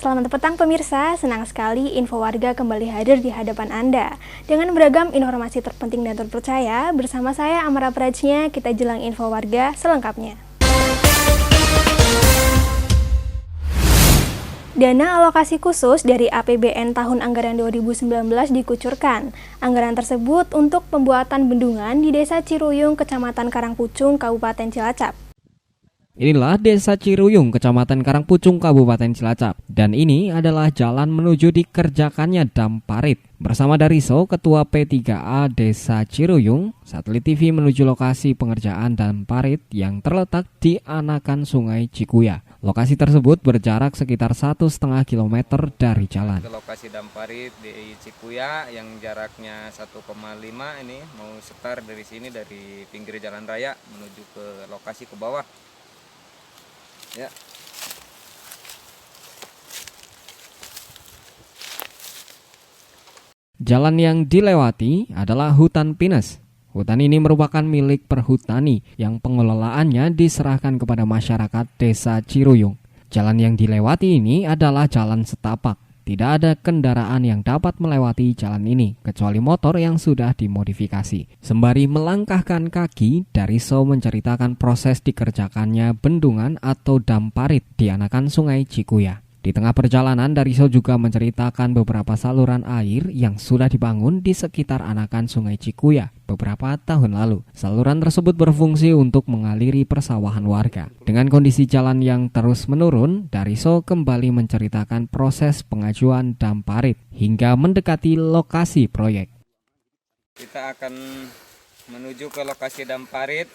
Selamat petang pemirsa, senang sekali Info Warga kembali hadir di hadapan Anda. Dengan beragam informasi terpenting dan terpercaya, bersama saya Amara Prajnya, kita jelang Info Warga selengkapnya. Dana alokasi khusus dari APBN tahun anggaran 2019 dikucurkan. Anggaran tersebut untuk pembuatan bendungan di Desa Ciruyung, Kecamatan Karangpucung, Kabupaten Cilacap. Inilah Desa Ciruyung, Kecamatan Karangpucung, Kabupaten Cilacap. Dan ini adalah jalan menuju dikerjakannya dam parit. Bersama Dariso, Ketua P3A Desa Ciruyung, Satelit TV menuju lokasi pengerjaan dam parit yang terletak di anakan Sungai Cikuya. Lokasi tersebut berjarak sekitar 1,5 km dari jalan. Ke lokasi dam parit di Cikuya yang jaraknya 1,5 ini mau setar dari sini, dari pinggir jalan raya menuju ke lokasi ke bawah. Ya. Jalan yang dilewati adalah hutan pinus. Hutan ini merupakan milik perhutani yang pengelolaannya diserahkan kepada masyarakat Desa Ciruyung. Jalan yang dilewati ini adalah jalan setapak. Tidak ada kendaraan yang dapat melewati jalan ini, kecuali motor yang sudah dimodifikasi. Sembari melangkahkan kaki, Dariso menceritakan proses dikerjakannya bendungan atau dam parit di anakan Sungai Cikuya. Di tengah perjalanan, Dariso juga menceritakan beberapa saluran air yang sudah dibangun di sekitar anakan Sungai Cikuya beberapa tahun lalu. Saluran tersebut berfungsi untuk mengaliri persawahan warga. Dengan kondisi jalan yang terus menurun, Dariso kembali menceritakan proses pengajuan dam parit hingga mendekati lokasi proyek. Kita akan menuju ke lokasi dam parit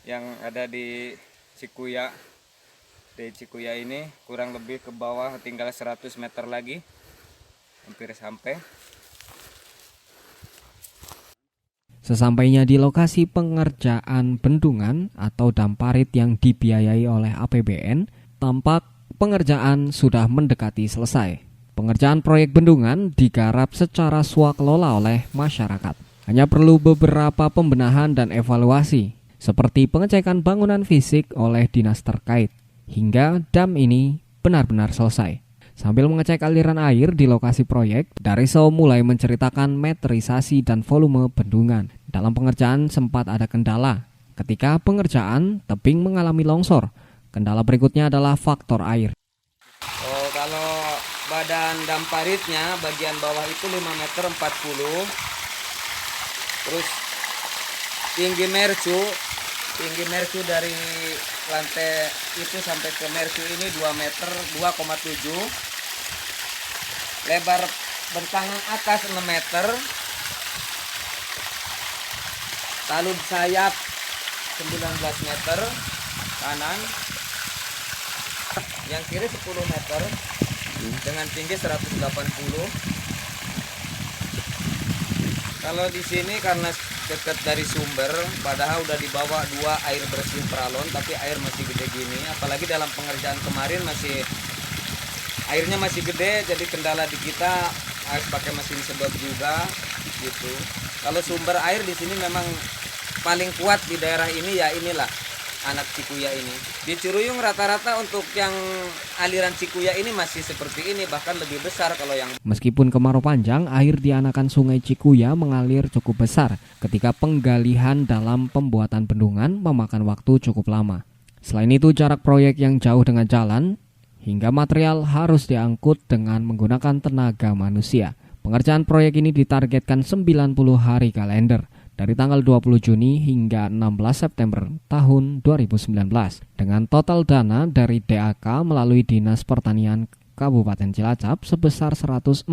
yang ada di Cikuya. Di Cikuya ini kurang lebih ke bawah, tinggal 100 meter lagi, hampir sampai. Sesampainya di lokasi pengerjaan bendungan atau dam parit yang dibiayai oleh APBN, tampak pengerjaan sudah mendekati selesai. Pengerjaan proyek bendungan digarap secara swakelola oleh masyarakat. Hanya perlu beberapa pembenahan dan evaluasi, seperti pengecekan bangunan fisik oleh dinas terkait, hingga dam ini benar-benar selesai. Sambil mengecek aliran air di lokasi proyek, Dariso mulai menceritakan meterisasi dan volume bendungan. Dalam pengerjaan sempat ada kendala. Ketika pengerjaan, tebing mengalami longsor. Kendala berikutnya adalah faktor air. Kalau badan dam paritnya bagian bawah itu 5,40 meter. Terus tinggi mercu dari lantai itu sampai ke mercu ini 2 meter 2,7. Lebar bentangan atas 6 meter. Talud sayap 19 meter kanan. Yang kiri 10 meter dengan tinggi 180. Kalau di sini karena dekat dari sumber, padahal udah dibawa 2 air bersih pralon, tapi air masih gede gini. Apalagi dalam pengerjaan kemarin airnya masih gede, jadi kendala di kita harus pakai mesin sedot juga gitu. Kalau sumber air di sini memang paling kuat di daerah ini ya inilah anak Cikuya ini. Di Ciruyung rata-rata untuk yang aliran Cikuya ini masih seperti ini, bahkan lebih besar kalau yang... Meskipun kemarau panjang, air di anakan Sungai Cikuya mengalir cukup besar ketika penggalian dalam pembuatan bendungan memakan waktu cukup lama. Selain itu, jarak proyek yang jauh dengan jalan hingga material harus diangkut dengan menggunakan tenaga manusia. Pengerjaan proyek ini ditargetkan 90 hari kalender, dari tanggal 20 Juni hingga 16 September tahun 2019 dengan total dana dari DAK melalui Dinas Pertanian Kabupaten Cilacap sebesar 114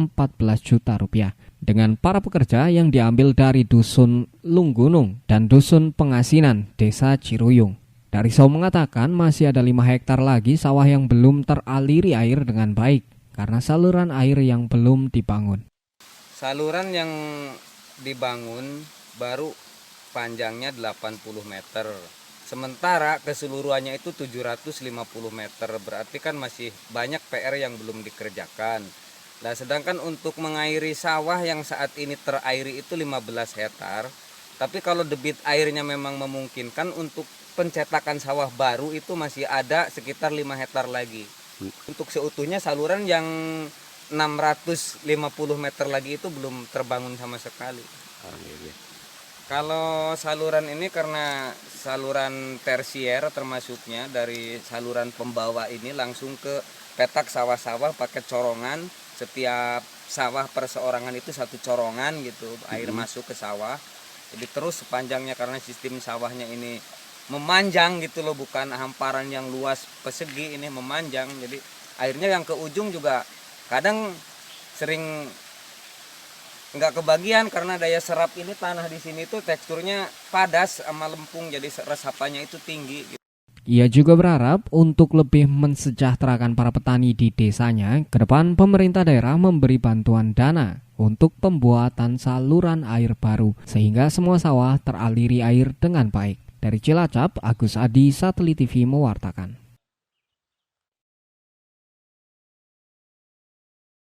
juta rupiah dengan para pekerja yang diambil dari Dusun Lunggunung dan Dusun Pengasinan Desa Ciruyung. Dariso mengatakan masih ada 5 hektar lagi sawah yang belum teraliri air dengan baik karena saluran air yang belum dibangun. Saluran yang dibangun baru panjangnya 80 meter. Sementara keseluruhannya itu 750 meter. Berarti kan masih banyak PR yang belum dikerjakan. Nah, sedangkan untuk mengairi sawah yang saat ini terairi itu 15 hektar. Tapi kalau debit airnya memang memungkinkan untuk pencetakan sawah baru itu masih ada sekitar 5 hektar lagi. Untuk seutuhnya saluran yang 650 meter lagi itu belum terbangun sama sekali. Kalau saluran ini karena saluran tersier termasuknya, dari saluran pembawa ini langsung ke petak sawah-sawah pakai corongan. Setiap sawah perseorangan itu satu corongan gitu, air masuk ke sawah. Jadi terus sepanjangnya, karena sistem sawahnya ini memanjang gitu loh, bukan hamparan yang luas persegi, ini memanjang. Jadi airnya yang ke ujung juga kadang sering nggak kebagian karena daya serap ini, tanah di sini tuh teksturnya padas sama lempung, jadi resapannya itu tinggi gitu. Ia juga berharap untuk lebih mensejahterakan para petani di desanya, ke depan pemerintah daerah memberi bantuan dana untuk pembuatan saluran air baru sehingga semua sawah teraliri air dengan baik. Dari Cilacap, Agus Adi, Satelit TV mewartakan.